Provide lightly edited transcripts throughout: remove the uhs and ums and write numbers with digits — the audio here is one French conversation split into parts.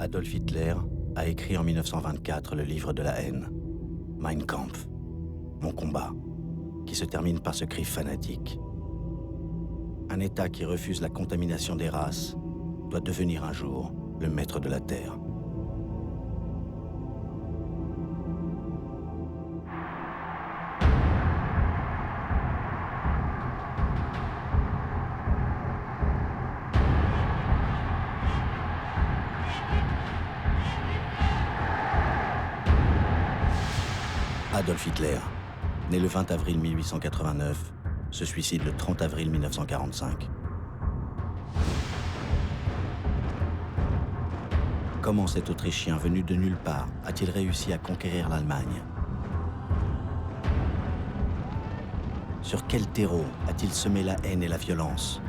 Adolf Hitler a écrit en 1924 le livre de la haine, Mein Kampf, mon combat, qui se termine par ce cri fanatique. Un État qui refuse la contamination des races doit devenir un jour le maître de la terre. Adolf Hitler, né le 20 avril 1889, se suicide le 30 avril 1945. Comment cet Autrichien venu de nulle part a-t-il réussi à conquérir l'Allemagne? Sur quel terreau a-t-il semé la haine et la violence?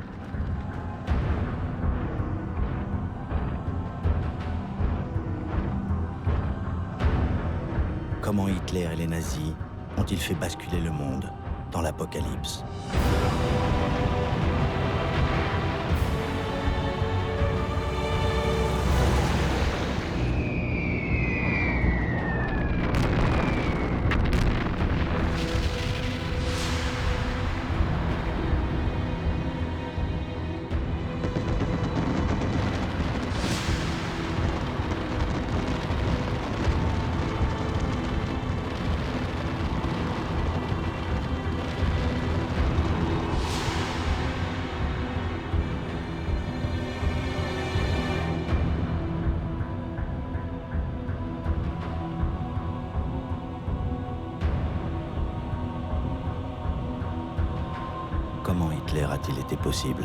Comment Hitler et les nazis ont-ils fait basculer le monde dans l'apocalypse? Comment Hitler a-t-il été possible?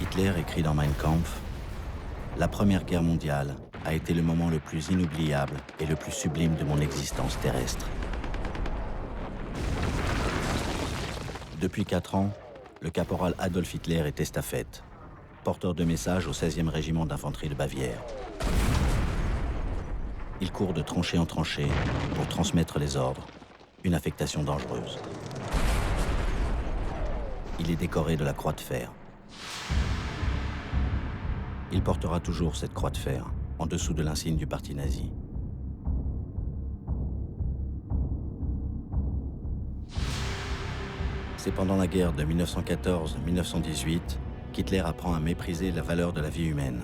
Hitler écrit dans Mein Kampf: « La Première Guerre mondiale a été le moment le plus inoubliable et le plus sublime de mon existence terrestre. » Depuis 4 ans, le caporal Adolf Hitler est estafette, porteur de messages au 16e régiment d'infanterie de Bavière. Il court de tranchée en tranchée pour transmettre les ordres, une affectation dangereuse. Il est décoré de la Croix de Fer. Il portera toujours cette Croix de Fer en dessous de l'insigne du parti nazi. C'est pendant la guerre de 1914-1918 qu'Hitler apprend à mépriser la valeur de la vie humaine,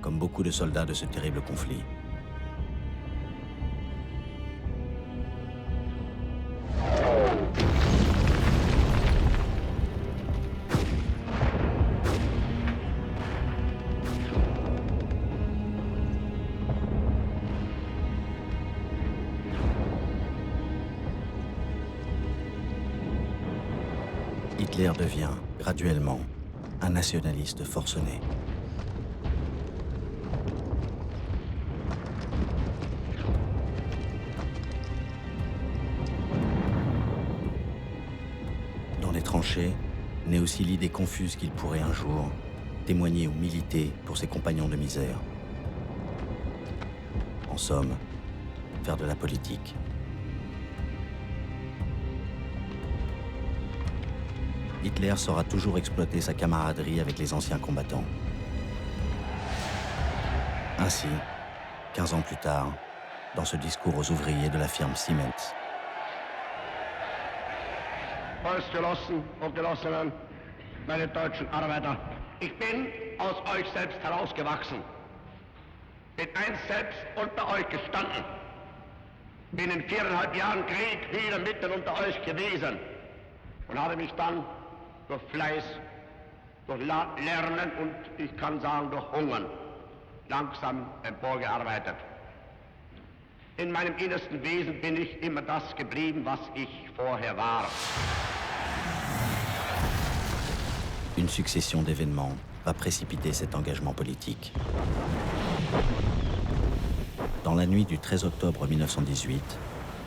comme beaucoup de soldats de ce terrible conflit. Hitler devient, graduellement, un nationaliste forcené. Dans les tranchées, naît aussi l'idée confuse qu'il pourrait un jour témoigner ou militer pour ses compagnons de misère. En somme, faire de la politique. Hitler saura toujours exploiter sa camaraderie avec les anciens combattants. Ainsi, 15 ans plus tard, dans ce discours aux ouvriers de la firme Siemens. Volksgenossen und Genossinnen, meine deutschen Arbeiter, ich bin aus euch selbst herausgewachsen, bin einst selbst unter euch gestanden, bin in 4,5 Jahren Krieg wieder mitten unter euch gewesen und habe mich dann durch Fleiß, durch Lernen und ich kann sagen durch Hungern langsam emporgearbeitet. In meinem innersten Wesen bin ich immer das geblieben, was ich vorher war. Une succession d'événements va précipiter cet engagement politique. Dans la nuit du 13 octobre 1918,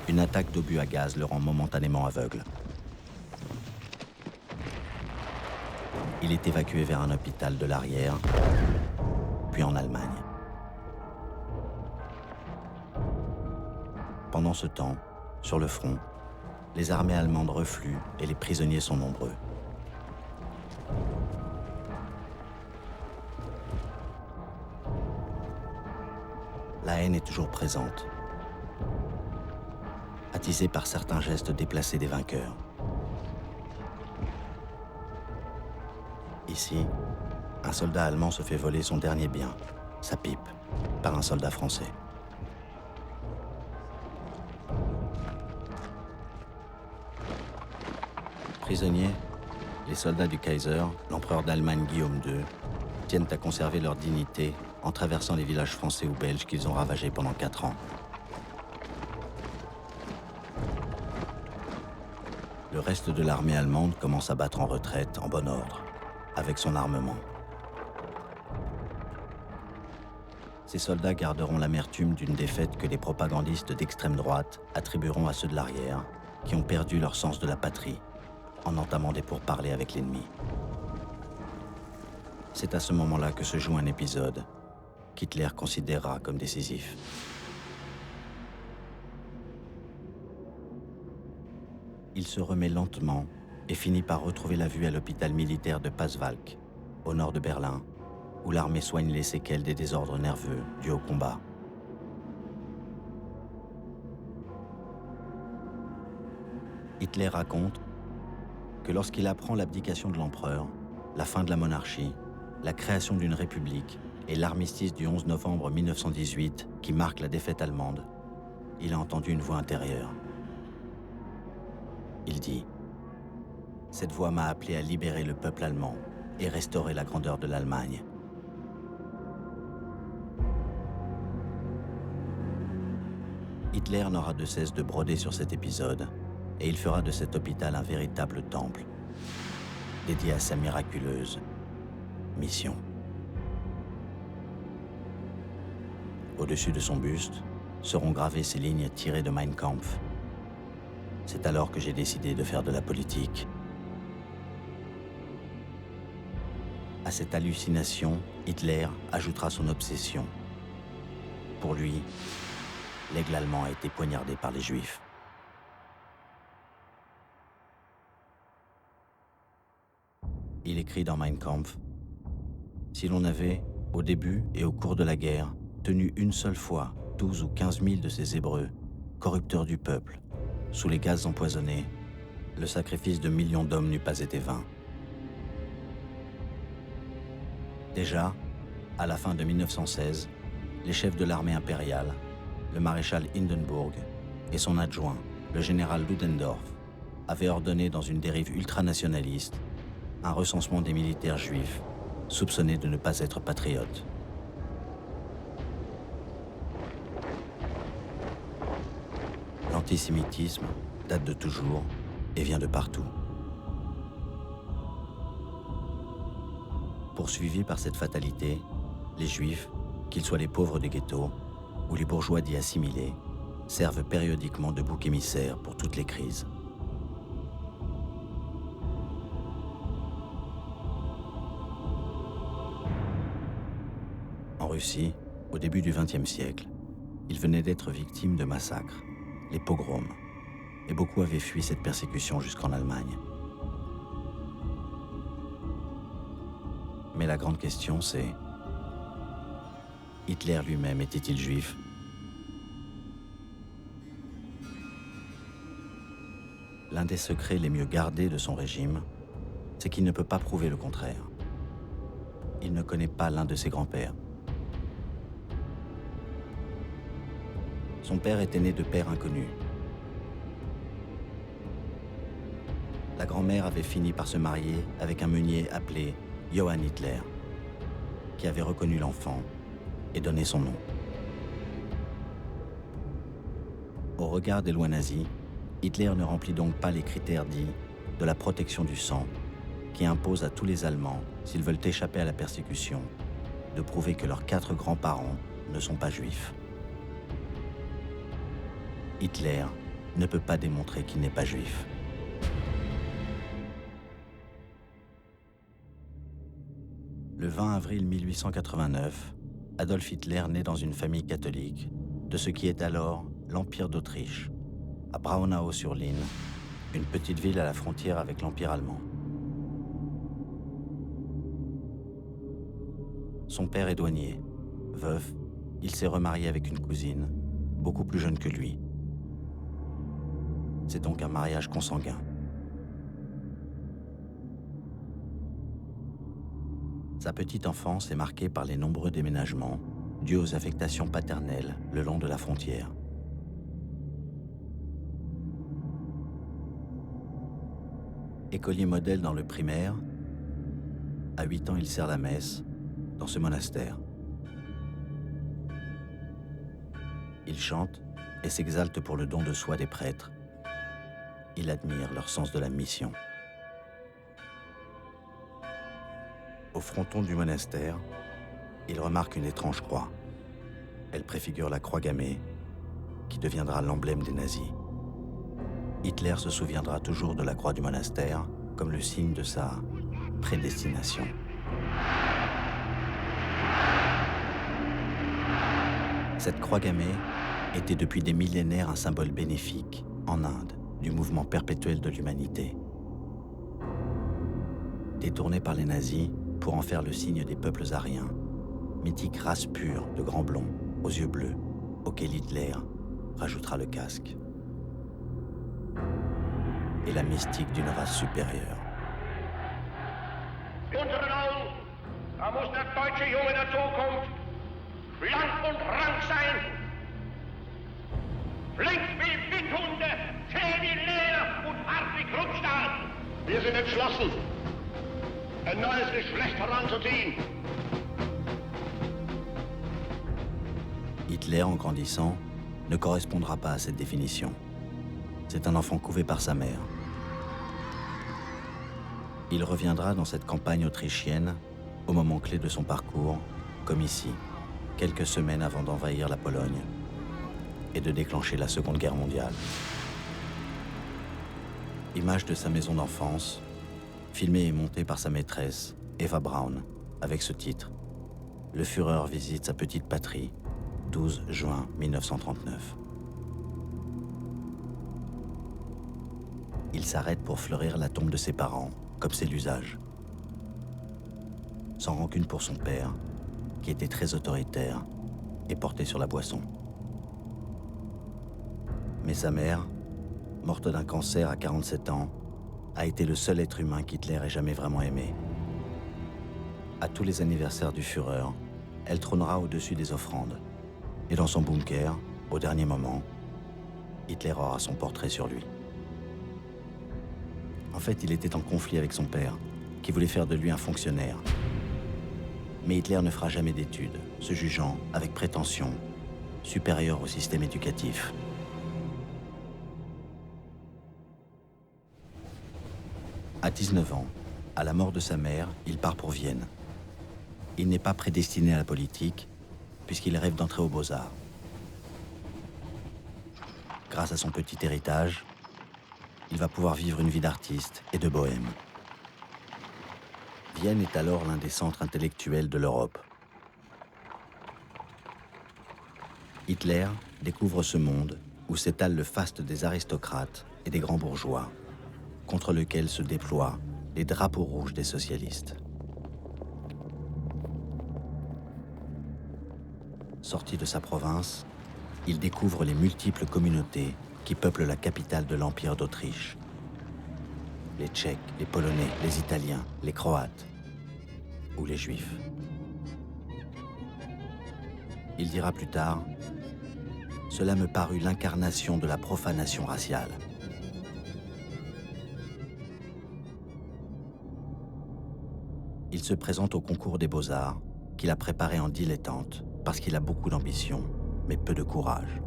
une attaque d'obus à gaz le rend momentanément aveugle. Il est évacué vers un hôpital de l'arrière, puis en Allemagne. Pendant ce temps, sur le front, les armées allemandes refluent et les prisonniers sont nombreux. La haine est toujours présente, attisée par certains gestes déplacés des vainqueurs. Ici, un soldat allemand se fait voler son dernier bien, sa pipe, par un soldat français. Prisonniers, les soldats du Kaiser, l'empereur d'Allemagne Guillaume II, tiennent à conserver leur dignité en traversant les villages français ou belges qu'ils ont ravagés pendant 4 ans. Le reste de l'armée allemande commence à battre en retraite en bon ordre, avec son armement. Ces soldats garderont l'amertume d'une défaite que les propagandistes d'extrême droite attribueront à ceux de l'arrière, qui ont perdu leur sens de la patrie en entamant des pourparlers avec l'ennemi. C'est à ce moment-là que se joue un épisode qu'Hitler considérera comme décisif. Il se remet lentement et finit par retrouver la vue à l'hôpital militaire de Pasewalk, au nord de Berlin, où l'armée soigne les séquelles des désordres nerveux dus au combat. Hitler raconte que lorsqu'il apprend l'abdication de l'empereur, la fin de la monarchie, la création d'une république et l'armistice du 11 novembre 1918 qui marque la défaite allemande, il a entendu une voix intérieure. Il dit « Cette voix m'a appelé à libérer le peuple allemand et restaurer la grandeur de l'Allemagne. » Hitler n'aura de cesse de broder sur cet épisode et il fera de cet hôpital un véritable temple, dédié à sa miraculeuse mission. Au-dessus de son buste seront gravées ces lignes tirées de Mein Kampf. C'est alors que j'ai décidé de faire de la politique. À cette hallucination, Hitler ajoutera son obsession. Pour lui, l'aigle allemand a été poignardé par les Juifs. Il écrit dans Mein Kampf « Si l'on avait, au début et au cours de la guerre, tenu une seule fois 12 ou 15 000 de ces Hébreux, corrupteurs du peuple, sous les gaz empoisonnés, le sacrifice de millions d'hommes n'eût pas été vain. » Déjà, à la fin de 1916, les chefs de l'armée impériale, le maréchal Hindenburg et son adjoint, le général Ludendorff, avaient ordonné dans une dérive ultranationaliste un recensement des militaires juifs soupçonnés de ne pas être patriotes. L'antisémitisme date de toujours et vient de partout. Poursuivis par cette fatalité, les Juifs, qu'ils soient les pauvres des ghettos ou les bourgeois dits assimilés, servent périodiquement de bouc émissaire pour toutes les crises. En Russie, au début du XXe siècle, ils venaient d'être victimes de massacres, les pogroms, et beaucoup avaient fui cette persécution jusqu'en Allemagne. Mais la grande question, c'est: Hitler lui-même était-il juif? L'un des secrets les mieux gardés de son régime, c'est qu'il ne peut pas prouver le contraire. Il ne connaît pas l'un de ses grands-pères. Son père était né de père inconnu. La grand-mère avait fini par se marier avec un meunier appelé Johann Hitler, qui avait reconnu l'enfant et donné son nom. Au regard des lois nazies, Hitler ne remplit donc pas les critères dits de la protection du sang, qui impose à tous les Allemands, s'ils veulent échapper à la persécution, de prouver que leurs 4 grands-parents ne sont pas juifs. Hitler ne peut pas démontrer qu'il n'est pas juif. Le 20 avril 1889, Adolf Hitler naît dans une famille catholique de ce qui est alors l'Empire d'Autriche, à Braunau-sur-Linn, une petite ville à la frontière avec l'Empire allemand. Son père est douanier. Veuf, il s'est remarié avec une cousine, beaucoup plus jeune que lui. C'est donc un mariage consanguin. Sa petite enfance est marquée par les nombreux déménagements dus aux affectations paternelles le long de la frontière. Écolier modèle dans le primaire, à 8 ans il sert la messe dans ce monastère. Il chante et s'exalte pour le don de soi des prêtres. Il admire leur sens de la mission. Au fronton du monastère, il remarque une étrange croix. Elle préfigure la croix gammée, qui deviendra l'emblème des nazis. Hitler se souviendra toujours de la croix du monastère comme le signe de sa prédestination. Cette croix gammée était depuis des millénaires un symbole bénéfique, en Inde, du mouvement perpétuel de l'humanité. Détourné par les nazis pour en faire le signe des peuples aryens, mythique race pure de grands blonds aux yeux bleus, auquel Hitler rajoutera le casque. Et la mystique d'une race supérieure. Unseren Augen, da muss der deutsche Junge der Zukunft schlank und rank sein. Flink wie Windhunde, zäh wie Leder und hart wie Kruppstahl. Wir sind entschlossen, ein neues Geschlecht heranzuziehen. Hitler, en grandissant, ne correspondra pas à cette définition. C'est un enfant couvé par sa mère. Il reviendra dans cette campagne autrichienne au moment clé de son parcours, comme ici, quelques semaines avant d'envahir la Pologne et de déclencher la Seconde Guerre mondiale. Image de sa maison d'enfance, filmée et montée par sa maîtresse, Eva Braun, avec ce titre « Le Führer visite sa petite patrie, 12 juin 1939 ». Il s'arrête pour fleurir la tombe de ses parents, comme c'est l'usage. Sans rancune pour son père, qui était très autoritaire et porté sur la boisson. Mais sa mère, morte d'un cancer à 47 ans, a été le seul être humain qu'Hitler ait jamais vraiment aimé. À tous les anniversaires du Führer, elle trônera au-dessus des offrandes. Et dans son bunker, au dernier moment, Hitler aura son portrait sur lui. En fait, il était en conflit avec son père, qui voulait faire de lui un fonctionnaire. Mais Hitler ne fera jamais d'études, se jugeant, avec prétention, supérieur au système éducatif. À 19 ans, à la mort de sa mère, il part pour Vienne. Il n'est pas prédestiné à la politique, puisqu'il rêve d'entrer aux Beaux-Arts. Grâce à son petit héritage, il va pouvoir vivre une vie d'artiste et de bohème. Vienne est alors l'un des centres intellectuels de l'Europe. Hitler découvre ce monde où s'étale le faste des aristocrates et des grands bourgeois, contre lequel se déploient les drapeaux rouges des socialistes. Sorti de sa province, il découvre les multiples communautés qui peuplent la capitale de l'Empire d'Autriche. Les Tchèques, les Polonais, les Italiens, les Croates ou les Juifs. Il dira plus tard « Cela me parut l'incarnation de la profanation raciale ». Il se présente au concours des Beaux-Arts, qu'il a préparé en dilettante, parce qu'il a beaucoup d'ambition, mais peu de courage.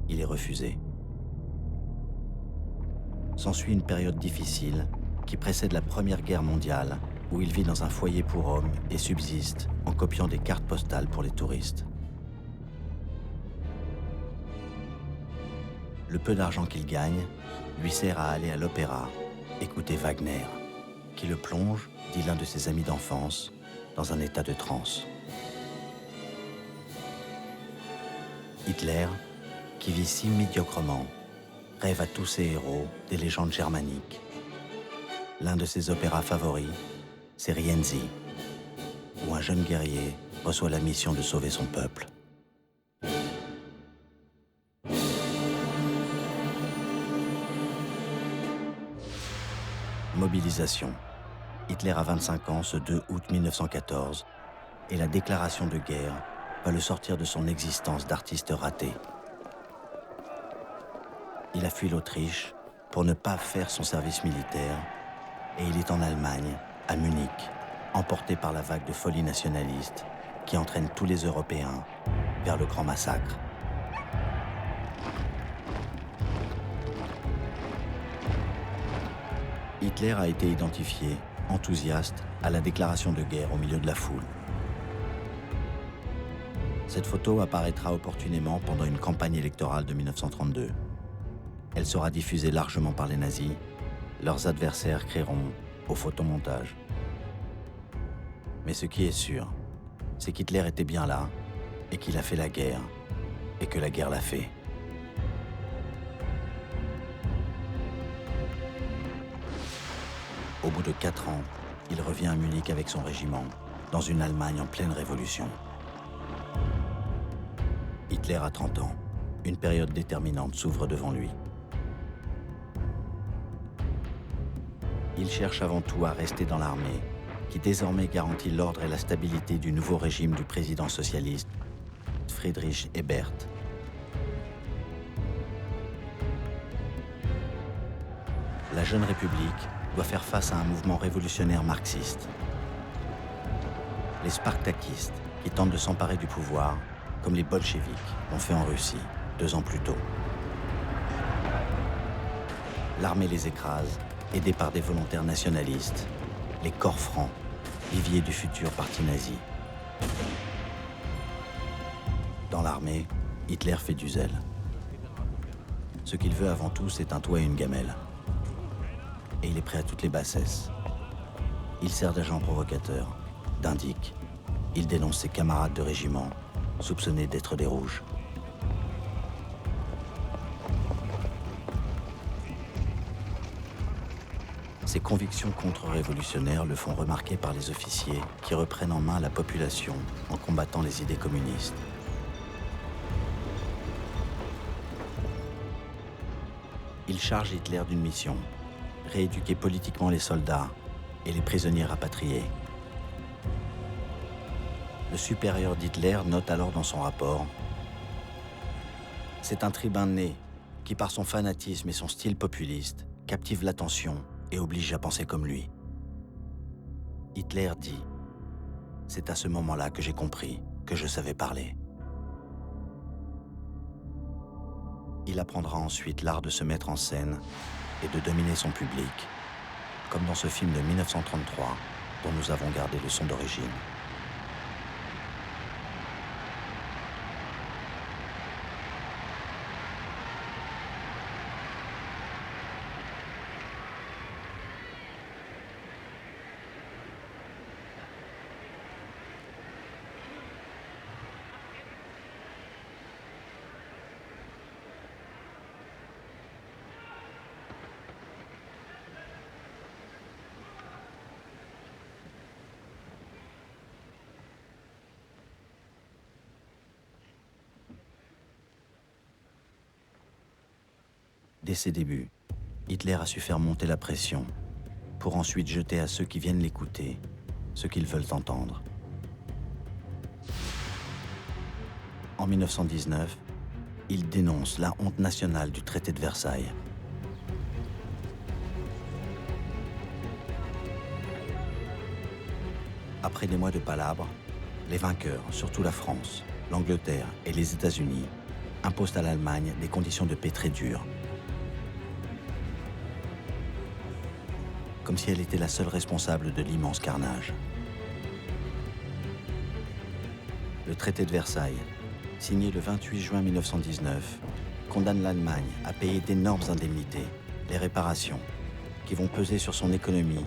Il est refusé. S'ensuit une période difficile qui précède la Première Guerre mondiale, où il vit dans un foyer pour hommes et subsiste en copiant des cartes postales pour les touristes. Le peu d'argent qu'il gagne lui sert à aller à l'opéra, écouter Wagner, qui le plonge, dit l'un de ses amis d'enfance, dans un état de transe. Hitler, qui vit si médiocrement, rêve à tous ses héros des légendes germaniques. L'un de ses opéras favoris, c'est Rienzi, où un jeune guerrier reçoit la mission de sauver son peuple. Mobilisation. Hitler a 25 ans ce 2 août 1914 et la déclaration de guerre va le sortir de son existence d'artiste raté. Il a fui l'Autriche pour ne pas faire son service militaire et il est en Allemagne, à Munich, emporté par la vague de folie nationaliste qui entraîne tous les Européens vers le grand massacre. Hitler a été identifié, enthousiaste, à la déclaration de guerre au milieu de la foule. Cette photo apparaîtra opportunément pendant une campagne électorale de 1932. Elle sera diffusée largement par les nazis. Leurs adversaires crieront au photomontage. Mais ce qui est sûr, c'est qu'Hitler était bien là et qu'il a fait la guerre et que la guerre l'a fait. Au bout de 4 ans, il revient à Munich avec son régiment, dans une Allemagne en pleine révolution. Hitler a 30 ans. Une période déterminante s'ouvre devant lui. Il cherche avant tout à rester dans l'armée, qui désormais garantit l'ordre et la stabilité du nouveau régime du président socialiste, Friedrich Ebert. La jeune République doit faire face à un mouvement révolutionnaire marxiste. Les spartakistes, qui tentent de s'emparer du pouvoir, comme les bolcheviks l'ont fait en Russie 2 ans plus tôt. L'armée les écrase, aidés par des volontaires nationalistes, les corps francs, viviers du futur parti nazi. Dans l'armée, Hitler fait du zèle. Ce qu'il veut avant tout, c'est un toit et une gamelle. Et il est prêt à toutes les bassesses. Il sert d'agent provocateur, d'indique. Il dénonce ses camarades de régiment, soupçonnés d'être des rouges. Ses convictions contre-révolutionnaires le font remarquer par les officiers qui reprennent en main la population en combattant les idées communistes. Il charge Hitler d'une mission, rééduquer politiquement les soldats et les prisonniers rapatriés. Le supérieur d'Hitler note alors dans son rapport « C'est un tribun né qui, par son fanatisme et son style populiste, captive l'attention et oblige à penser comme lui. » Hitler dit « C'est à ce moment-là que j'ai compris que je savais parler. » Il apprendra ensuite l'art de se mettre en scène et de dominer son public, comme dans ce film de 1933 dont nous avons gardé le son d'origine. Dès ses débuts, Hitler a su faire monter la pression pour ensuite jeter à ceux qui viennent l'écouter ce qu'ils veulent entendre. En 1919, il dénonce la honte nationale du traité de Versailles. Après des mois de palabres, les vainqueurs, surtout la France, l'Angleterre et les États-Unis, imposent à l'Allemagne des conditions de paix très dures. Comme si elle était la seule responsable de l'immense carnage. Le traité de Versailles, signé le 28 juin 1919, condamne l'Allemagne à payer d'énormes indemnités, les réparations, qui vont peser sur son économie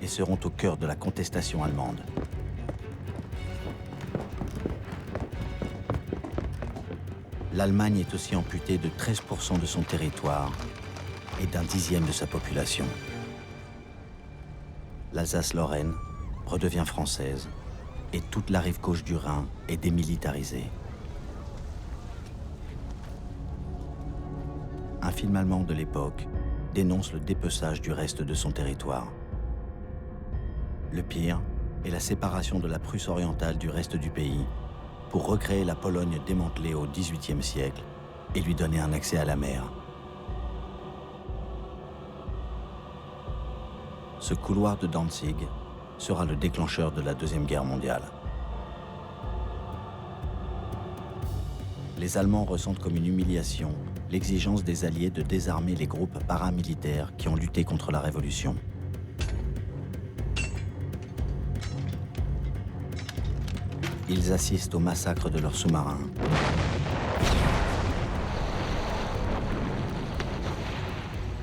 et seront au cœur de la contestation allemande. l'Allemagne est aussi amputée de 13% de son territoire et d'un 10e de sa population. L'Alsace-Lorraine redevient française et toute la rive gauche du Rhin est démilitarisée. Un film allemand de l'époque dénonce le dépeçage du reste de son territoire. Le pire est la séparation de la Prusse orientale du reste du pays pour recréer la Pologne démantelée au XVIIIe siècle et lui donner un accès à la mer. Ce couloir de Danzig sera le déclencheur de la Deuxième Guerre mondiale. Les Allemands ressentent comme une humiliation l'exigence des Alliés de désarmer les groupes paramilitaires qui ont lutté contre la Révolution. Ils assistent au massacre de leurs sous-marins.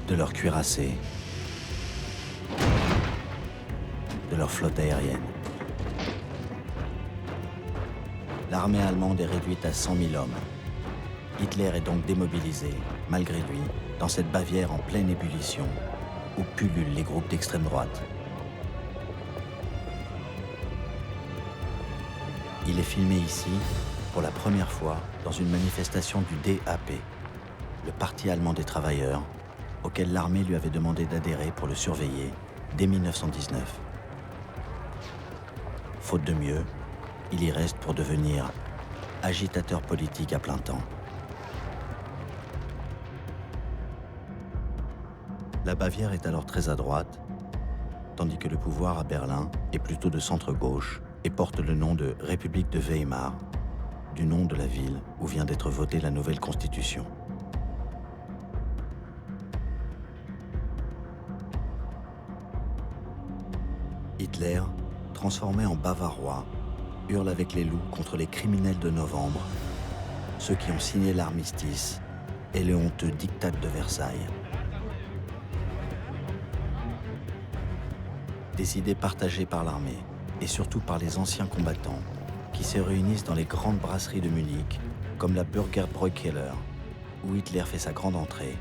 De leurs cuirassés. De leur flotte aérienne. L'armée allemande est réduite à 100 000 hommes. Hitler est donc démobilisé, malgré lui, dans cette Bavière en pleine ébullition, où pullulent les groupes d'extrême droite. Il est filmé ici, pour la première fois, dans une manifestation du DAP, le Parti allemand des travailleurs, auquel l'armée lui avait demandé d'adhérer pour le surveiller dès 1919. Faute de mieux, il y reste pour devenir agitateur politique à plein temps. La Bavière est alors très à droite, tandis que le pouvoir à Berlin est plutôt de centre-gauche et porte le nom de République de Weimar, du nom de la ville où vient d'être votée la nouvelle constitution. Hitler, transformé en Bavarois, hurle avec les loups contre les criminels de novembre, ceux qui ont signé l'armistice et le honteux diktat de Versailles. Des idées partagées par l'armée et surtout par les anciens combattants qui se réunissent dans les grandes brasseries de Munich, comme la Bürgerbräukeller, où Hitler fait sa grande entrée,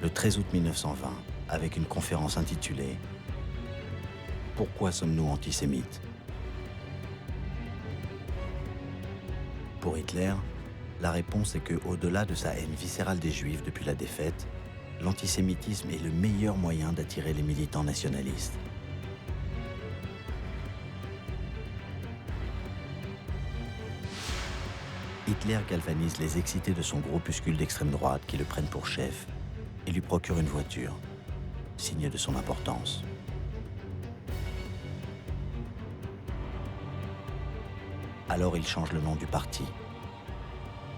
le 13 août 1920, avec une conférence intitulée « Pourquoi sommes-nous antisémites ?» Pour Hitler, la réponse est qu'au-delà de sa haine viscérale des Juifs depuis la défaite, l'antisémitisme est le meilleur moyen d'attirer les militants nationalistes. Hitler galvanise les excités de son groupuscule d'extrême droite qui le prennent pour chef et lui procure une voiture, signe de son importance. Alors il change le nom du parti.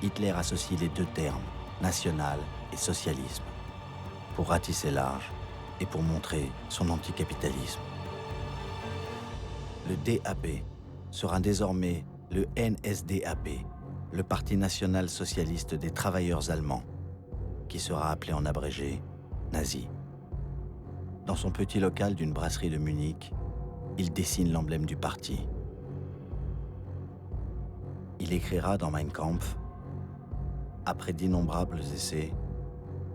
Hitler associe les deux termes, national et socialisme, pour ratisser large et pour montrer son anticapitalisme. Le DAP sera désormais le NSDAP, le Parti national socialiste des travailleurs allemands, qui sera appelé en abrégé nazi. Dans son petit local d'une brasserie de Munich, il dessine l'emblème du parti. Il écrira dans Mein Kampf « Après d'innombrables essais,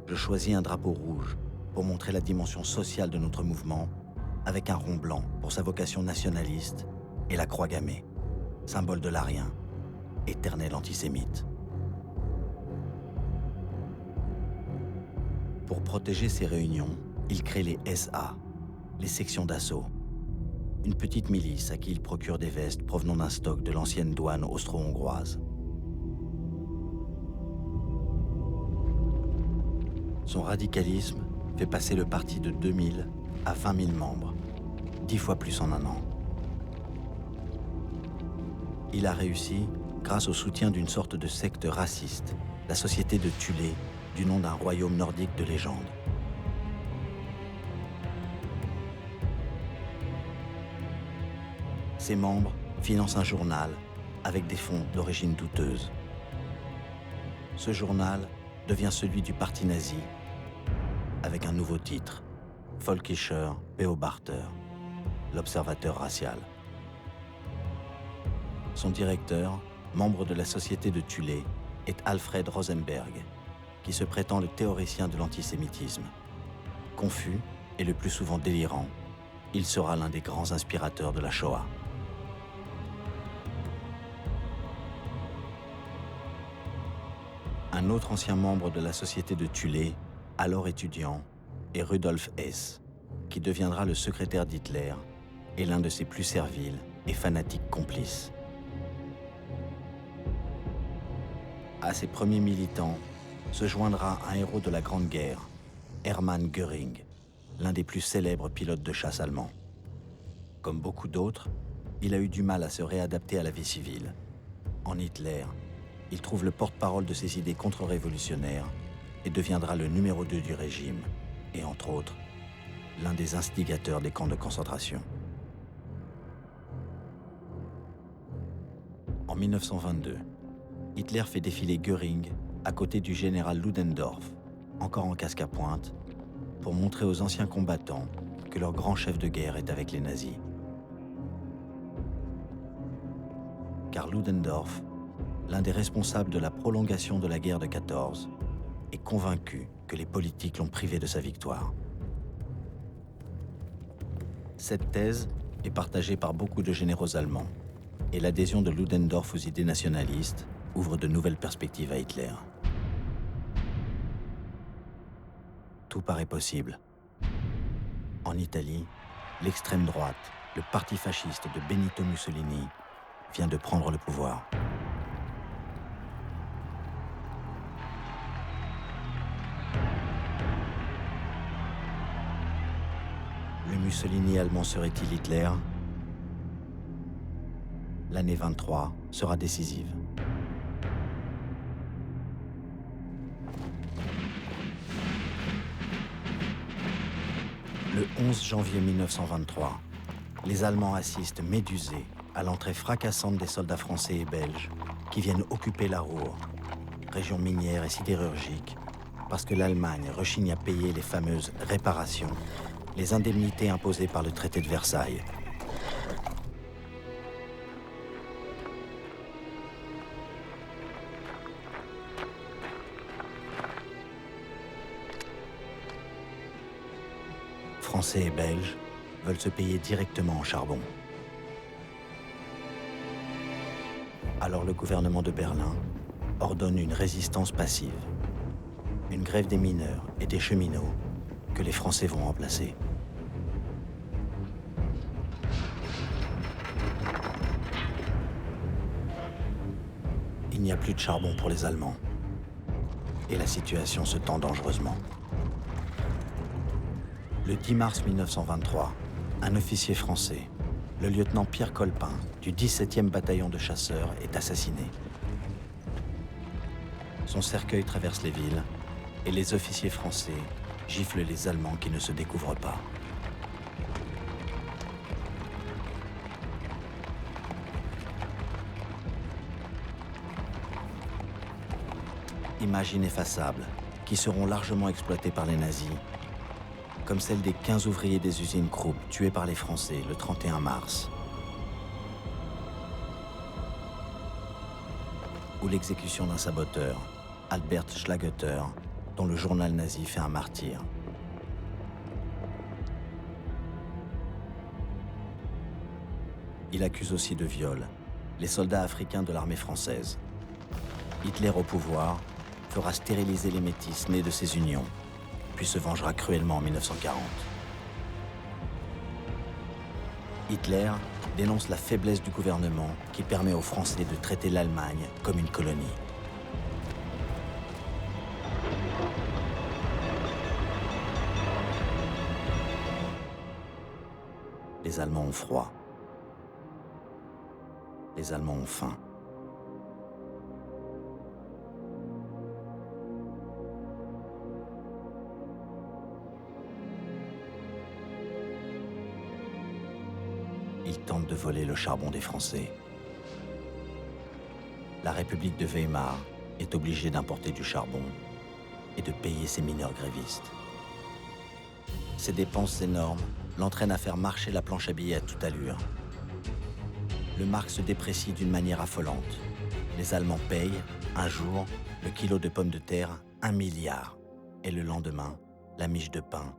je choisis un drapeau rouge pour montrer la dimension sociale de notre mouvement avec un rond blanc pour sa vocation nationaliste et la croix gammée, symbole de l'arien, éternel antisémite. » Pour protéger ces réunions, il crée les SA, les sections d'assaut, une petite milice à qui il procure des vestes provenant d'un stock de l'ancienne douane austro-hongroise. Son radicalisme fait passer le parti de 2000 à 20 000 membres, 10 fois plus en un an. Il a réussi grâce au soutien d'une sorte de secte raciste, la société de Thulé, du nom d'un royaume nordique de légende. Ses membres financent un journal avec des fonds d'origine douteuse. Ce journal devient celui du parti nazi avec un nouveau titre, Völkischer Beobachter, l'observateur racial. Son directeur, membre de la société de Thulé, est Alfred Rosenberg, qui se prétend le théoricien de l'antisémitisme. Confus et le plus souvent délirant, il sera l'un des grands inspirateurs de la Shoah. Un autre ancien membre de la société de Thulé, alors étudiant, est Rudolf Hess, qui deviendra le secrétaire d'Hitler et l'un de ses plus serviles et fanatiques complices. À ses premiers militants se joindra un héros de la Grande Guerre, Hermann Göring, l'un des plus célèbres pilotes de chasse allemands. Comme beaucoup d'autres, il a eu du mal à se réadapter à la vie civile. En Hitler, il trouve le porte-parole de ses idées contre-révolutionnaires et deviendra le numéro 2 du régime, et entre autres, l'un des instigateurs des camps de concentration. En 1922, Hitler fait défiler Göring à côté du général Ludendorff, encore en casque à pointe, pour montrer aux anciens combattants que leur grand chef de guerre est avec les nazis. Car Ludendorff, l'un des responsables de la prolongation de la guerre de 14, est convaincu que les politiques l'ont privé de sa victoire. Cette thèse est partagée par beaucoup de généraux allemands, et l'adhésion de Ludendorff aux idées nationalistes ouvre de nouvelles perspectives à Hitler. Tout paraît possible. En Italie, l'extrême droite, le parti fasciste de Benito Mussolini, vient de prendre le pouvoir. Le Mussolini allemand serait-il Hitler? L'année 23 sera décisive. Le 11 janvier 1923, les Allemands assistent médusés à l'entrée fracassante des soldats français et belges qui viennent occuper la Ruhr, région minière et sidérurgique, parce que l'Allemagne rechigne à payer les fameuses réparations, les indemnités imposées par le traité de Versailles. Français et Belges veulent se payer directement en charbon. Alors le gouvernement de Berlin ordonne une résistance passive, une grève des mineurs et des cheminots que les Français vont remplacer. Il n'y a plus de charbon pour les Allemands et la situation se tend dangereusement. Le 10 mars 1923, un officier français, le lieutenant Pierre Colpin, du 17e bataillon de chasseurs, est assassiné. Son cercueil traverse les villes et les officiers français giflent les Allemands qui ne se découvrent pas. Images ineffaçables qui seront largement exploitées par les nazis, comme celle des 15 ouvriers des usines Krupp tués par les Français le 31 mars. Ou l'exécution d'un saboteur, Albert Schlageter, dont le journal nazi fait un martyr. Il accuse aussi de viol les soldats africains de l'armée française. Hitler au pouvoir fera stériliser les métis nés de ces unions, puis se vengera cruellement en 1940. Hitler dénonce la faiblesse du gouvernement qui permet aux Français de traiter l'Allemagne comme une colonie. Les Allemands ont froid. Les Allemands ont faim. Ils tentent de voler le charbon des Français. La République de Weimar est obligée d'importer du charbon et de payer ses mineurs grévistes. Ces dépenses énormes l'entraînent à faire marcher la planche à billets à toute allure. Le mark se déprécie d'une manière affolante. Les Allemands payent Un jour, le kilo de pommes de terre, 1 milliard. Et le lendemain, la miche de pain,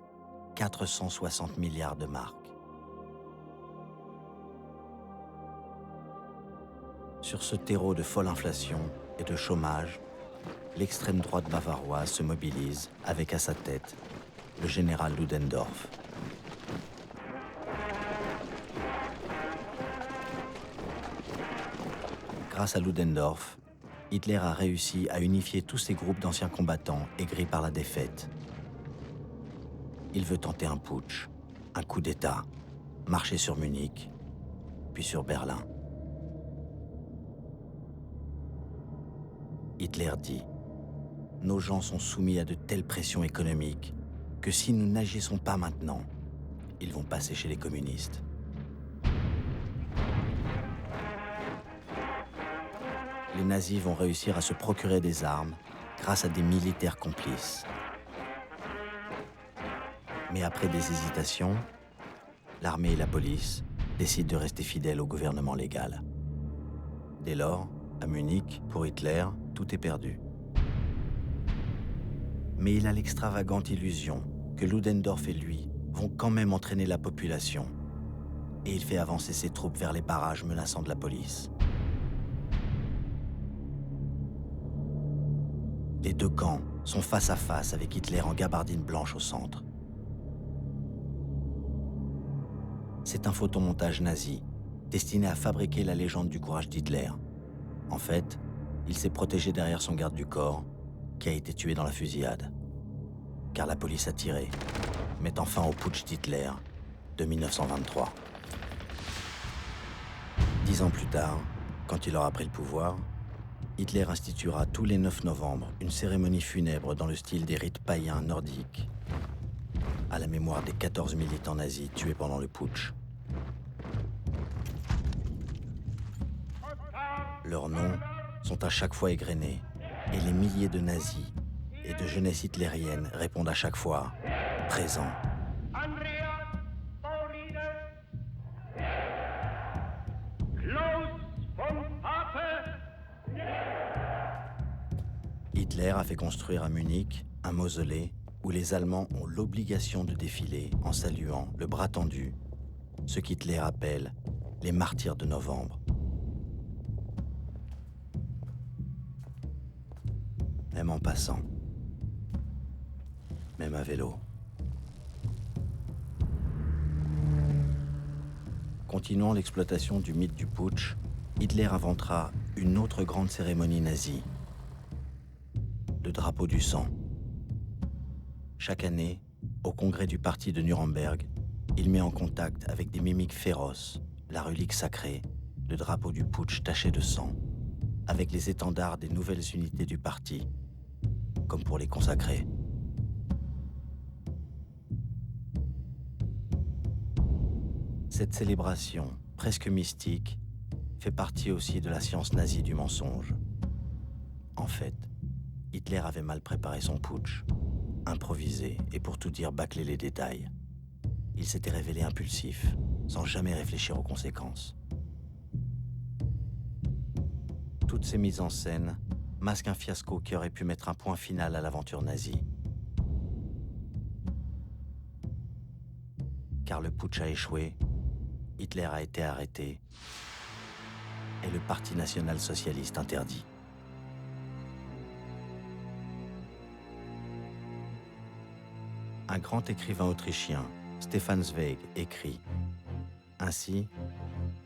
460 milliards de marks. Sur ce terreau de folle inflation et de chômage, l'extrême droite bavaroise se mobilise avec à sa tête le général Ludendorff. Grâce à Ludendorff, Hitler a réussi à unifier tous ces groupes d'anciens combattants aigris par la défaite. Il veut tenter un putsch, un coup d'État, marcher sur Munich, puis sur Berlin. Hitler dit « Nos gens sont soumis à de telles pressions économiques que si nous n'agissons pas maintenant, ils vont passer chez les communistes. » Les nazis vont réussir à se procurer des armes grâce à des militaires complices. Mais après des hésitations, l'armée et la police décident de rester fidèles au gouvernement légal. Dès lors, à Munich, pour Hitler, tout est perdu. Mais il a l'extravagante illusion que Ludendorff et lui vont quand même entraîner la population. Et il fait avancer ses troupes vers les barrages menaçant de la police. Les deux camps sont face à face avec Hitler en gabardine blanche au centre. C'est un photomontage nazi destiné à fabriquer la légende du courage d'Hitler. En fait, il s'est protégé derrière son garde du corps, qui a été tué dans la fusillade. Car la police a tiré, mettant fin au putsch d'Hitler de 1923. 10 ans plus tard, quand il aura pris le pouvoir, Hitler instituera tous les 9 novembre une cérémonie funèbre dans le style des rites païens nordiques, à la mémoire des 14 militants nazis tués pendant le putsch. Leurs noms sont à chaque fois égrenés, et les milliers de nazis et de jeunesse hitlérienne répondent à chaque fois « présent ». Hitler a fait construire à Munich un mausolée où les Allemands ont l'obligation de défiler en saluant le bras tendu, ce qu'Hitler appelle les martyrs de novembre. Même en passant, même à vélo. Continuant l'exploitation du mythe du putsch, Hitler inventera une autre grande cérémonie nazie, le drapeau du sang. Chaque année, au congrès du parti de Nuremberg, il met en contact avec des mimiques féroces la relique sacrée, le drapeau du putsch taché de sang, avec les étendards des nouvelles unités du parti, comme pour les consacrer. Cette célébration, presque mystique, fait partie aussi de la science nazie du mensonge. En fait, Hitler avait mal préparé son putsch, improvisé et pour tout dire bâclé les détails. Il s'était révélé impulsif, sans jamais réfléchir aux conséquences. Toutes ces mises en scène masquent un fiasco qui aurait pu mettre un point final à l'aventure nazie. Car le putsch a échoué, Hitler a été arrêté et le Parti national-socialiste interdit. Un grand écrivain autrichien, Stefan Zweig, écrit « Ainsi,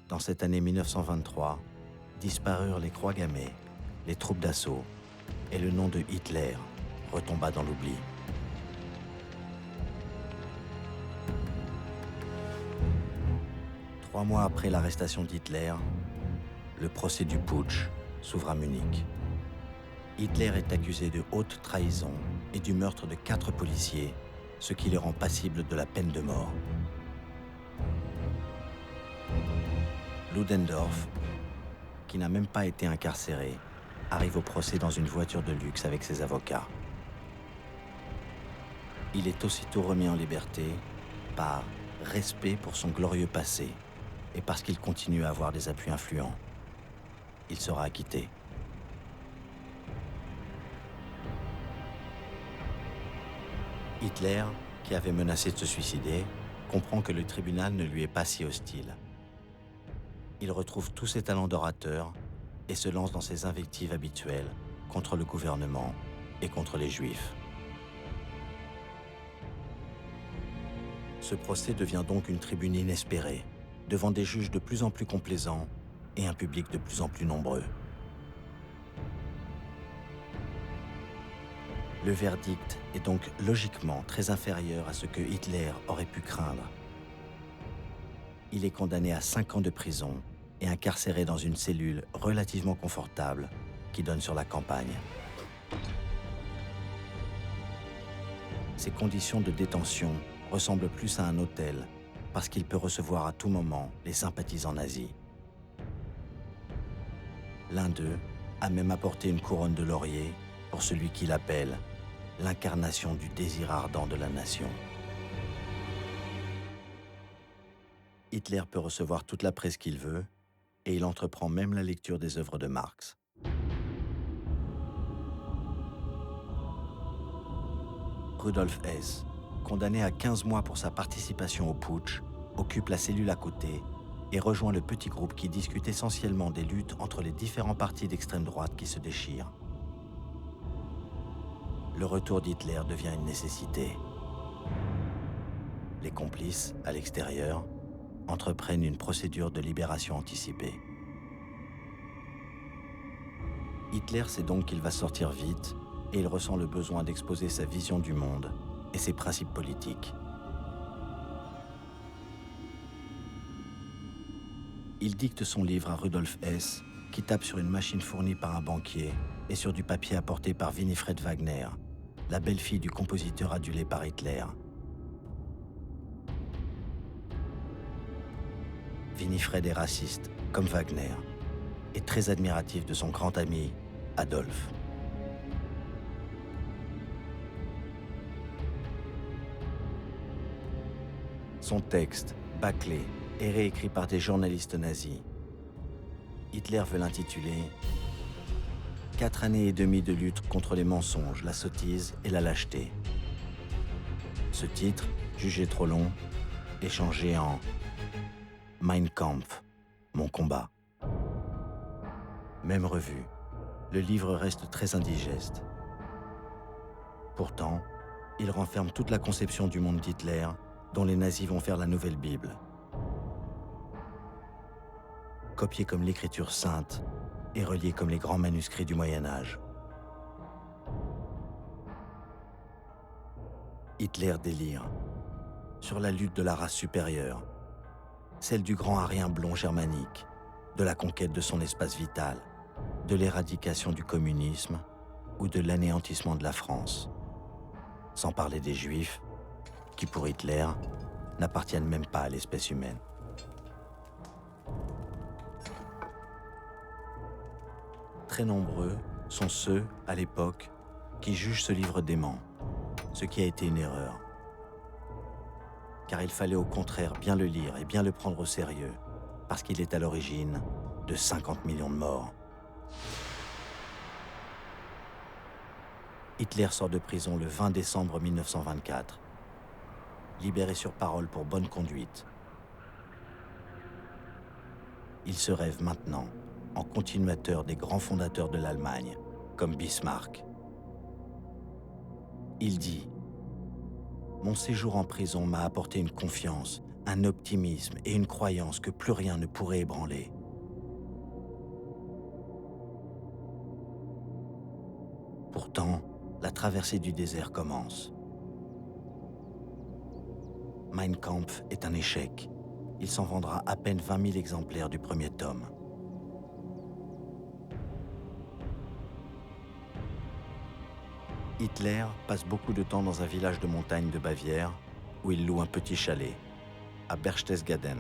dans cette année 1923, disparurent les croix gammées, les troupes d'assaut, et le nom de Hitler retomba dans l'oubli. » Trois mois après l'arrestation d'Hitler, le procès du putsch s'ouvre à Munich. Hitler est accusé de haute trahison et du meurtre de 4 policiers, ce qui le rend passible de la peine de mort. Ludendorff, qui n'a même pas été incarcéré, arrive au procès dans une voiture de luxe avec ses avocats. Il est aussitôt remis en liberté par respect pour son glorieux passé et parce qu'il continue à avoir des appuis influents. Il sera acquitté. Hitler, qui avait menacé de se suicider, comprend que le tribunal ne lui est pas si hostile. Il retrouve tous ses talents d'orateur et se lance dans ses invectives habituelles contre le gouvernement et contre les Juifs. Ce procès devient donc une tribune inespérée, devant des juges de plus en plus complaisants et un public de plus en plus nombreux. Le verdict est donc logiquement très inférieur à ce que Hitler aurait pu craindre. Il est condamné à 5 ans de prison et incarcéré dans une cellule relativement confortable qui donne sur la campagne. Ses conditions de détention ressemblent plus à un hôtel parce qu'il peut recevoir à tout moment les sympathisants nazis. L'un d'eux a même apporté une couronne de laurier pour celui qu'il appelle l'incarnation du désir ardent de la nation. Hitler peut recevoir toute la presse qu'il veut et il entreprend même la lecture des œuvres de Marx. Rudolf Hess, condamné à 15 mois pour sa participation au putsch, occupe la cellule à côté et rejoint le petit groupe qui discute essentiellement des luttes entre les différents partis d'extrême droite qui se déchirent. Le retour d'Hitler devient une nécessité. Les complices, à l'extérieur, entreprennent une procédure de libération anticipée. Hitler sait donc qu'il va sortir vite et il ressent le besoin d'exposer sa vision du monde et ses principes politiques. Il dicte son livre à Rudolf Hess, qui tape sur une machine fournie par un banquier et sur du papier apporté par Winifred Wagner, la belle-fille du compositeur adulé par Hitler. Winifred est raciste, comme Wagner, et très admiratif de son grand ami, Adolf. Son texte, bâclé, est réécrit par des journalistes nazis. Hitler veut l'intituler « 4 années et demie de lutte contre les mensonges, la sottise et la lâcheté ». Ce titre, jugé trop long, est changé en « Mein Kampf, mon combat ». Même revue, le livre reste très indigeste. Pourtant, il renferme toute la conception du monde d'Hitler dont les nazis vont faire la nouvelle Bible. Copié comme l'écriture sainte et relié comme les grands manuscrits du Moyen-Âge. Hitler délire sur la lutte de la race supérieure, celle du grand arien blond germanique, de la conquête de son espace vital, de l'éradication du communisme ou de l'anéantissement de la France. Sans parler des Juifs, qui pour Hitler n'appartiennent même pas à l'espèce humaine. Très nombreux sont ceux, à l'époque, qui jugent ce livre dément, ce qui a été une erreur. Car il fallait au contraire bien le lire et bien le prendre au sérieux, parce qu'il est à l'origine de 50 millions de morts. Hitler sort de prison le 20 décembre 1924, libéré sur parole pour bonne conduite. Il se rêve maintenant en continuateur des grands fondateurs de l'Allemagne, comme Bismarck. Il dit « Mon séjour en prison m'a apporté une confiance, un optimisme et une croyance que plus rien ne pourrait ébranler. » Pourtant, la traversée du désert commence. Mein Kampf est un échec. Il s'en vendra à peine 20 000 exemplaires du premier tome. Hitler passe beaucoup de temps dans un village de montagne de Bavière où il loue un petit chalet, à Berchtesgaden.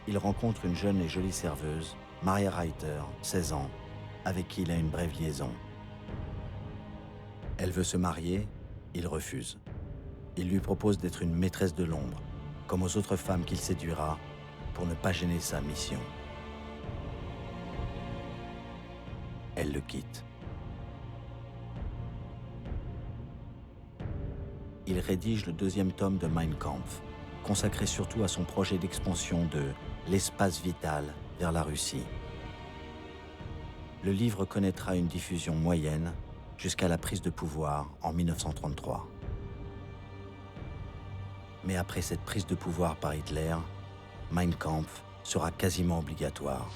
Il rencontre une jeune et jolie serveuse, Maria Reiter, 16 ans, avec qui il a une brève liaison. Elle veut se marier, il refuse. Il lui propose d'être une maîtresse de l'ombre, comme aux autres femmes qu'il séduira, pour ne pas gêner sa mission. elle le quitte. Il rédige le 2e tome de Mein Kampf, consacré surtout à son projet d'expansion de l'espace vital vers la Russie. Le livre connaîtra une diffusion moyenne jusqu'à la prise de pouvoir en 1933. Mais après cette prise de pouvoir par Hitler, Mein Kampf sera quasiment obligatoire.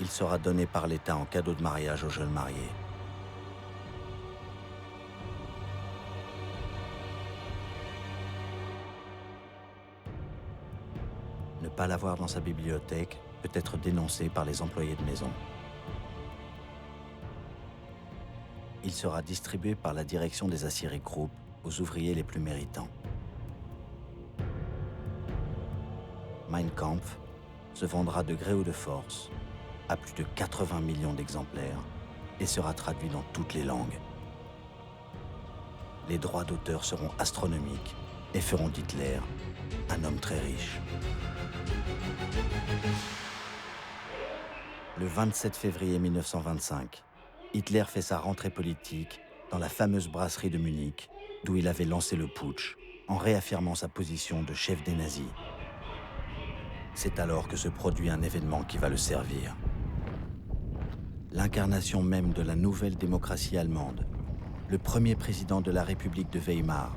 Il sera donné par l'État en cadeau de mariage aux jeunes mariés. Ne pas l'avoir dans sa bibliothèque peut être dénoncé par les employés de maison. Il sera distribué par la direction des aciéries Krupp aux ouvriers les plus méritants. Mein Kampf se vendra de gré ou de force à plus de 80 millions d'exemplaires et sera traduit dans toutes les langues. Les droits d'auteur seront astronomiques et feront d'Hitler un homme très riche. Le 27 février 1925, Hitler fait sa rentrée politique dans la fameuse brasserie de Munich, d'où il avait lancé le putsch, en réaffirmant sa position de chef des nazis. C'est alors que se produit un événement qui va le servir. L'incarnation même de la nouvelle démocratie allemande, le premier président de la République de Weimar,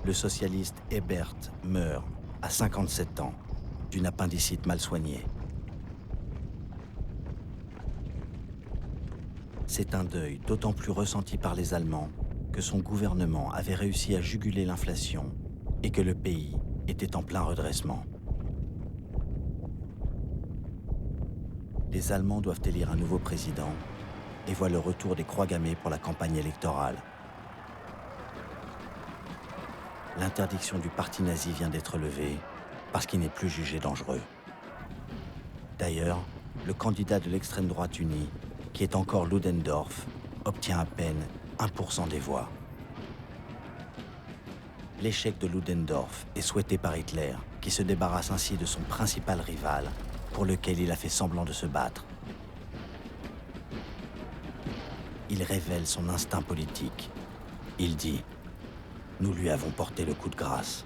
le socialiste Ebert, meurt à 57 ans d'une appendicite mal soignée. C'est un deuil d'autant plus ressenti par les Allemands que son gouvernement avait réussi à juguler l'inflation et que le pays était en plein redressement. Les Allemands doivent élire un nouveau président et voient le retour des croix gammées pour la campagne électorale. L'interdiction du parti nazi vient d'être levée parce qu'il n'est plus jugé dangereux. D'ailleurs, le candidat de l'extrême droite unie, qui est encore Ludendorff, obtient à peine 1% des voix. L'échec de Ludendorff est souhaité par Hitler, qui se débarrasse ainsi de son principal rival, pour lequel il a fait semblant de se battre. Il révèle son instinct politique. Il dit « Nous lui avons porté le coup de grâce ».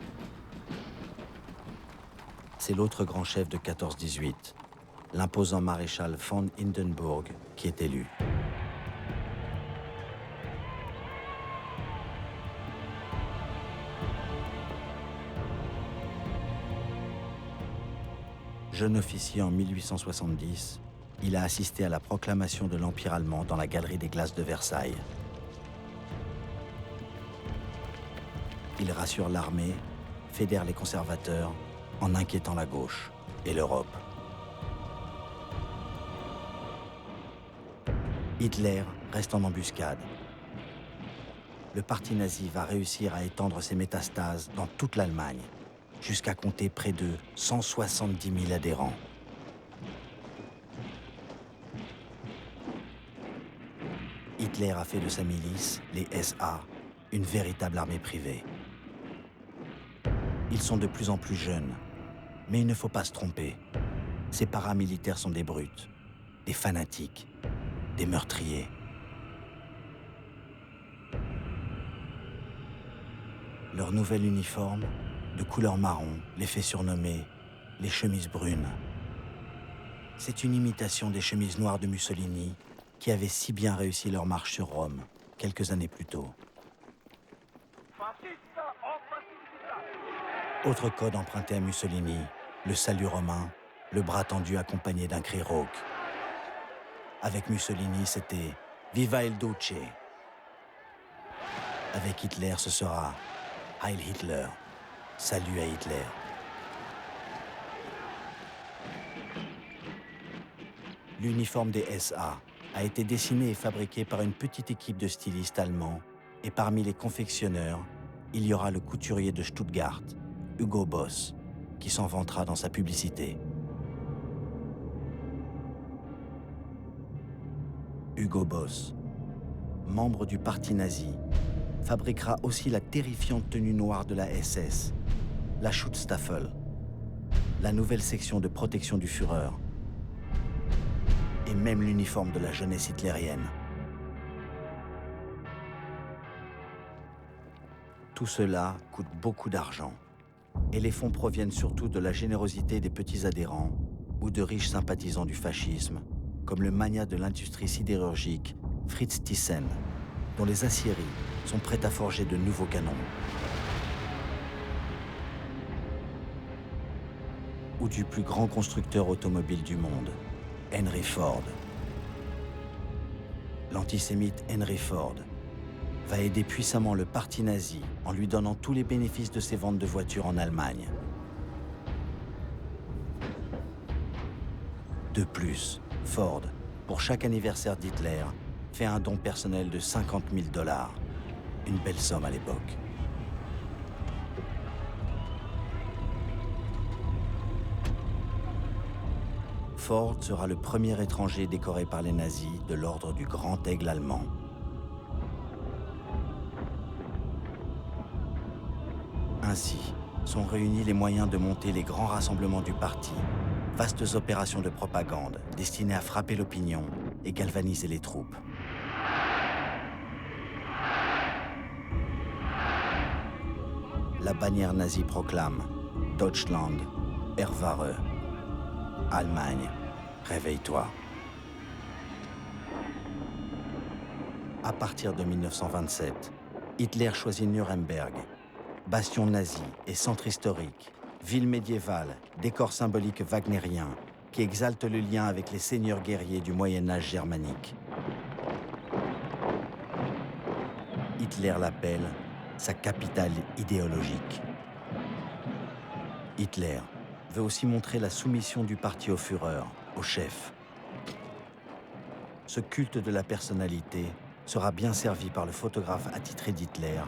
C'est l'autre grand chef de 14-18, l'imposant maréchal von Hindenburg, qui est élu. Jeune officier en 1870, il a assisté à la proclamation de l'Empire allemand dans la Galerie des Glaces de Versailles. Il rassure l'armée, fédère les conservateurs, en inquiétant la gauche et l'Europe. Hitler reste en embuscade. Le parti nazi va réussir à étendre ses métastases dans toute l'Allemagne, jusqu'à compter près de 170 000 adhérents. Hitler a fait de sa milice, les SA, une véritable armée privée. Ils sont de plus en plus jeunes, mais il ne faut pas se tromper. Ces paramilitaires sont des brutes, des fanatiques, des meurtriers. Leur nouvel uniforme, de couleur marron, les fait surnommer les chemises brunes. C'est une imitation des chemises noires de Mussolini qui avaient si bien réussi leur marche sur Rome quelques années plus tôt. Autre code emprunté à Mussolini, le salut romain, le bras tendu accompagné d'un cri rauque. Avec Mussolini, c'était « Viva il Duce ». Avec Hitler, ce sera « Heil Hitler ». Salut à Hitler. L'uniforme des SA a été dessiné et fabriqué par une petite équipe de stylistes allemands et parmi les confectionneurs, il y aura le couturier de Stuttgart, Hugo Boss, qui s'en vantera dans sa publicité. Hugo Boss, membre du parti nazi, fabriquera aussi la terrifiante tenue noire de la SS, la Schutzstaffel, la nouvelle section de protection du Führer. et même l'uniforme de la jeunesse hitlérienne. Tout cela coûte beaucoup d'argent, et les fonds proviennent surtout de la générosité des petits adhérents ou de riches sympathisants du fascisme, comme le magnat de l'industrie sidérurgique Fritz Thyssen, dont les aciéries sont prêtes à forger de nouveaux canons. Ou du plus grand constructeur automobile du monde, Henry Ford. L'antisémite Henry Ford va aider puissamment le parti nazi en lui donnant tous les bénéfices de ses ventes de voitures en Allemagne. De plus, Ford, pour chaque anniversaire d'Hitler, fait un don personnel de 50 000 $, une belle somme à l'époque. Ford sera le premier étranger décoré par les nazis de l'ordre du Grand Aigle allemand. Ainsi, sont réunis les moyens de monter les grands rassemblements du parti, vastes opérations de propagande destinées à frapper l'opinion et galvaniser les troupes. La bannière nazie proclame « Deutschland, erwahre ». Allemagne, réveille-toi. À partir de 1927, Hitler choisit Nuremberg, bastion nazi et centre historique, ville médiévale, décor symbolique wagnérien qui exalte le lien avec les seigneurs guerriers du Moyen-Âge germanique. Hitler l'appelle sa capitale idéologique. Hitler veut aussi montrer la soumission du parti au Führer, au chef. Ce culte de la personnalité sera bien servi par le photographe attitré d'Hitler,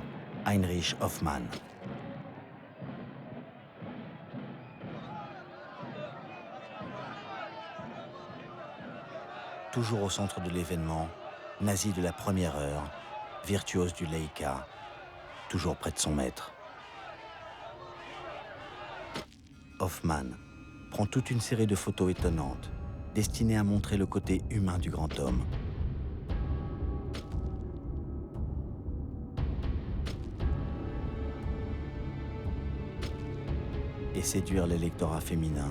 Heinrich Hoffmann. Toujours au centre de l'événement, nazi de la première heure, virtuose du Leica, toujours près de son maître. Hoffmann prend toute une série de photos étonnantes, destinées à montrer le côté humain du grand homme. Et séduire l'électorat féminin,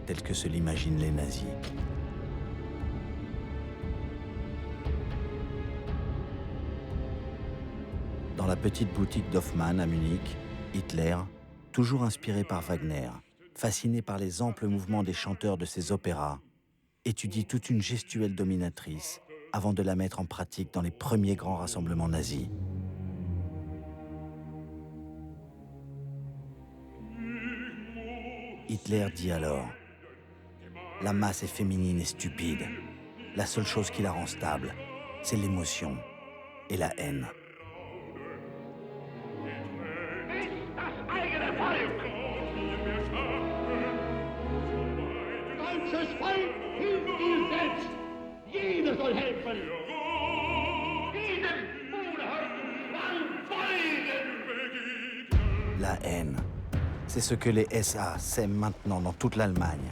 tel que se l'imaginent les nazis. Dans la petite boutique d'Hoffmann à Munich, Hitler, toujours inspiré par Wagner, fasciné par les amples mouvements des chanteurs de ses opéras, étudie toute une gestuelle dominatrice avant de la mettre en pratique dans les premiers grands rassemblements nazis. Hitler dit alors « La masse est féminine et stupide. La seule chose qui la rend stable, c'est l'émotion et la haine. » La haine, c'est ce que les SA sèment maintenant dans toute l'Allemagne,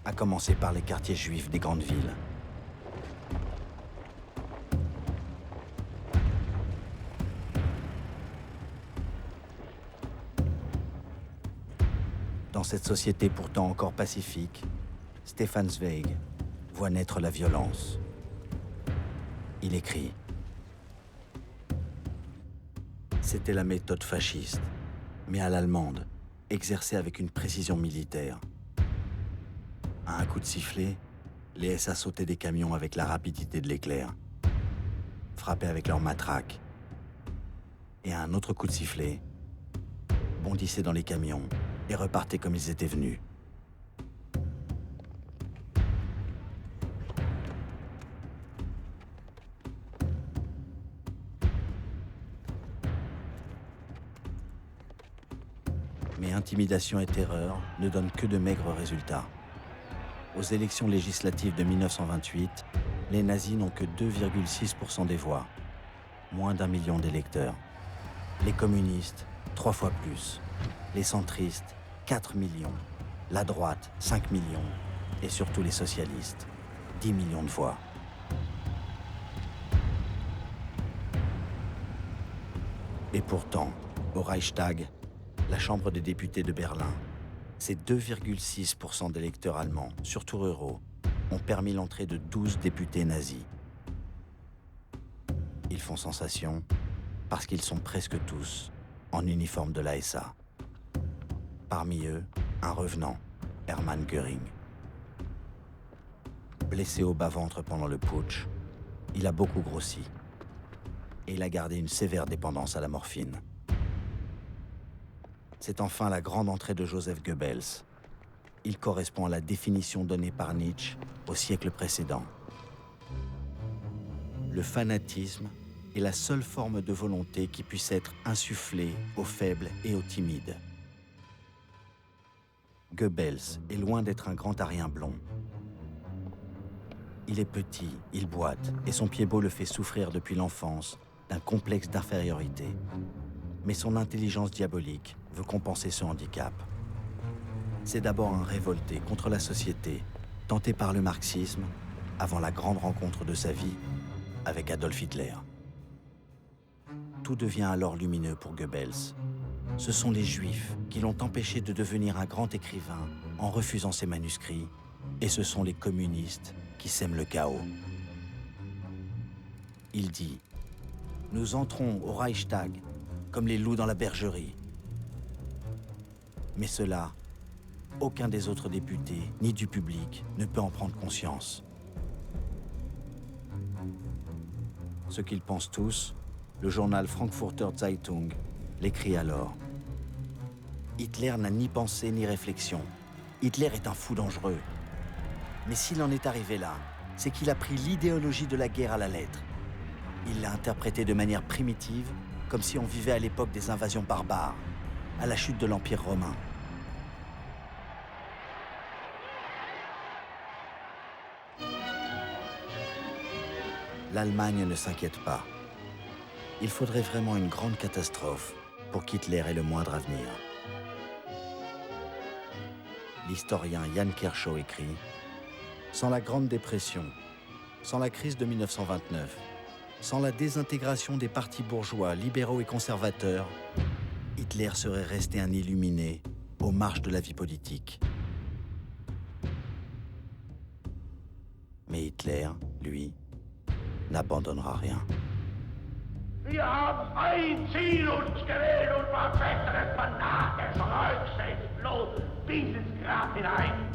à commencer par les quartiers juifs des grandes villes. Dans cette société pourtant encore pacifique, Stefan Zweig voit naître la violence. Il écrit « C'était la méthode fasciste, mais à l'allemande, exercée avec une précision militaire. À un coup de sifflet, les SA sautaient des camions avec la rapidité de l'éclair, frappaient avec leurs matraques, et à un autre coup de sifflet, bondissaient dans les camions et repartaient comme ils étaient venus. Mais intimidation et terreur ne donnent que de maigres résultats. Aux élections législatives de 1928, les nazis n'ont que 2,6% des voix, moins d'1 million d'électeurs. Les communistes, 3 fois plus. Les centristes, 4 millions. La droite, 5 millions. Et surtout les socialistes, 10 millions de voix. Et pourtant, au Reichstag, la Chambre des députés de Berlin, ces 2,6% d'électeurs allemands, surtout ruraux, ont permis l'entrée de 12 députés nazis. Ils font sensation parce qu'ils sont presque tous en uniforme de la SA. Parmi eux, un revenant, Hermann Göring. Blessé au bas-ventre pendant le putsch, il a beaucoup grossi et il a gardé une sévère dépendance à la morphine. C'est enfin la grande entrée de Joseph Goebbels. Il correspond à la définition donnée par Nietzsche au siècle précédent. Le fanatisme est la seule forme de volonté qui puisse être insufflée aux faibles et aux timides. Goebbels est loin d'être un grand arien blond. Il est petit, il boite, et son pied-bot le fait souffrir depuis l'enfance d'un complexe d'infériorité. Mais son intelligence diabolique veut compenser ce handicap. C'est d'abord un révolté contre la société, tenté par le marxisme, avant la grande rencontre de sa vie avec Adolf Hitler. Tout devient alors lumineux pour Goebbels. Ce sont les Juifs qui l'ont empêché de devenir un grand écrivain en refusant ses manuscrits, et ce sont les communistes qui sèment le chaos. Il dit « Nous entrons au Reichstag comme les loups dans la bergerie. » Mais cela, aucun des autres députés, ni du public, ne peut en prendre conscience. Ce qu'ils pensent tous, le journal Frankfurter Zeitung l'écrit alors. Hitler n'a ni pensée ni réflexion. Hitler est un fou dangereux. Mais s'il en est arrivé là, c'est qu'il a pris l'idéologie de la guerre à la lettre. Il l'a interprétée de manière primitive, comme si on vivait à l'époque des invasions barbares, à la chute de l'Empire romain. L'Allemagne ne s'inquiète pas. Il faudrait vraiment une grande catastrophe pour qu'Hitler ait le moindre avenir. L'historien Jan Kershaw écrit « Sans la Grande Dépression, sans la crise de 1929, sans la désintégration des partis bourgeois, libéraux et conservateurs, Hitler serait resté un illuminé aux marges de la vie politique. » Mais Hitler, lui, n'abandonnera rien. Wir haben ein Ziel uns gewählt und verbessert es fanatisch und selbstlos dieses Grab hinein.